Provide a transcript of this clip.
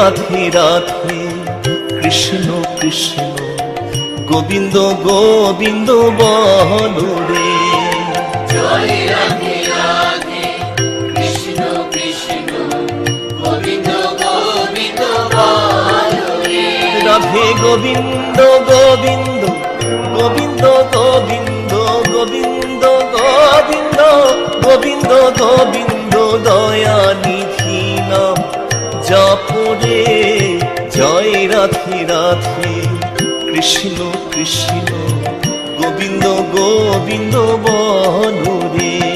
রাধে রাধে কৃষ্ণ কৃষ্ণ গোবিন্দ গোবিন্দ বলো রে। জয় রাধে রাধে কৃষ্ণ কৃষ্ণ গোবিন্দ গোবিন্দ বলো রে। রাধে গোবিন্দ গোবিন্দ গোবিন্দ গোবিন্দ গোবিন্দ গোবিন্দ গোবিন্দ গোবিন্দ দয়া নিধি নাম জপরে। জয় রাধে রাধে কৃষ্ণ কৃষ্ণ গোবিন্দ গোবিন্দ বলো রে।